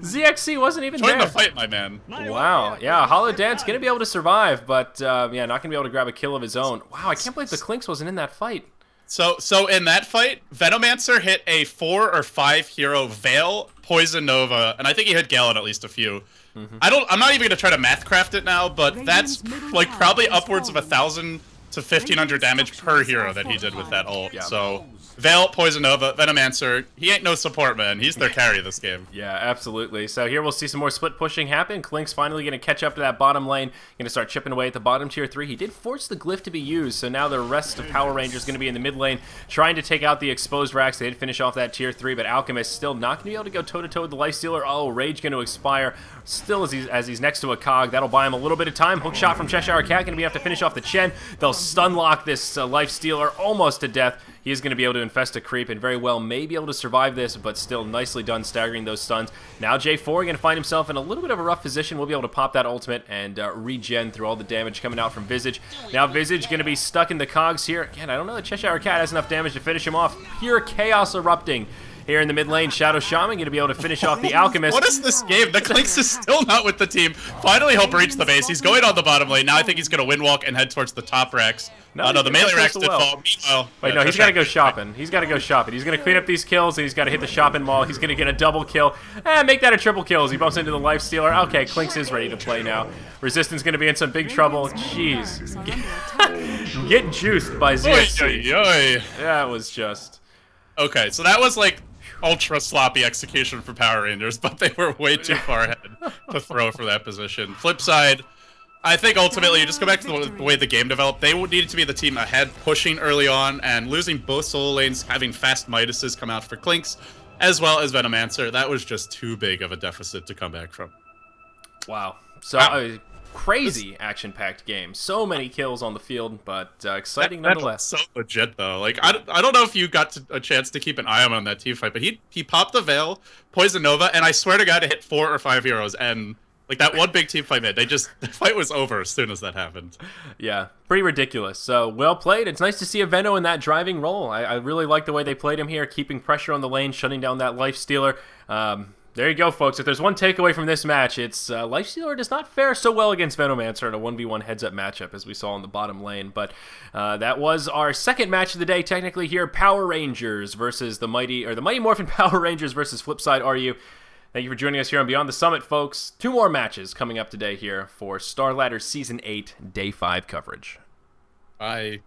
ZXC wasn't even there. Join the fight, my man. Wow. Yeah, Hollow Dance going to be able to survive, but yeah, not going to be able to grab a kill of his own. Wow, I can't believe the Clinks wasn't in that fight. So in that fight, Venomancer hit a 4 or 5 hero Veil, Poison Nova, and I think he hit Gale on at least a few. I'm not even gonna try to math craft it now, but that's like probably upwards of 1,000 to 1,500 damage per hero that he did with that ult. Yeah. So Veil, Poison Nova, Venomancer, he ain't no support man. He's their carry this game. Yeah, absolutely. So here we'll see some more split pushing happen. Klink's finally going to catch up to that bottom lane. Going to start chipping away at the bottom tier 3. He did force the glyph to be used, so now the rest of Power Rangers going to be in the mid lane trying to take out the exposed racks. They did finish off that tier 3, but Alchemist still not going to be able to go toe-to-toe with the Lifestealer. Oh, Rage going to expire. Still as he's next to a cog. That'll buy him a little bit of time. Hook shot from Cheshire Cat going to have to finish off the Chen. They'll stun lock this Lifestealer almost to death. He is going to be able to infest a creep and very well may be able to survive this, but still nicely done staggering those stuns. Now J4 going to find himself in a little bit of a rough position. We'll be able to pop that ultimate and regen through all the damage coming out from Visage. Now Visage going to be stuck in the cogs here. Again, I don't know that Cheshire Cat has enough damage to finish him off. Pure chaos erupting. Here in the mid lane, Shadow Shaman going to be able to finish off the Alchemist. What is this game? The Clinks is still not with the team. Finally, he'll breach the base. He's going on the bottom lane. Now I think he's going to windwalk and head towards the top racks. No, the melee racks did fall. Meanwhile, wait, no, he's got to go shopping. He's got to go shopping. He's going to clean up these kills, and he's got to hit the shopping mall. He's going to get a double kill. Make that a triple kill as he bumps into the Lifestealer. Okay, Clinks is ready to play now. Resistance going to be in some big trouble. Jeez. Get juiced by ZXC. That was just... Okay, so that was like ultra sloppy execution for Power Rangers, but they were way too far ahead to throw for that position. Flipside, I think ultimately you just go back to the way the game developed. They needed to be the team ahead, pushing early on, and losing both solo lanes, having fast Midases come out for Clinks, as well as Venomancer. That was just too big of a deficit to come back from. Wow. So crazy action-packed game. So many kills on the field, but exciting nonetheless. That's so legit though. Like I don't know if you got a chance to keep an eye on that team fight, but he popped the Veil, Poison Nova, and I swear to God, it hit 4 or 5 heroes, and like that one big team fight made, the fight was over as soon as that happened. Yeah, pretty ridiculous. So well played. It's nice to see a Veno in that driving role. I really like the way they played him here, keeping pressure on the lane, shutting down that Lifestealer. There you go, folks. If there's one takeaway from this match, it's Lifestealer does not fare so well against Venomancer in a 1v1 heads-up matchup, as we saw in the bottom lane. But that was our second match of the day, technically here. Power Rangers versus the Mighty Morphin Power Rangers versus Flipside RU. Thank you for joining us here on Beyond the Summit, folks. 2 more matches coming up today here for Starladder Season 8 Day 5 coverage. Bye.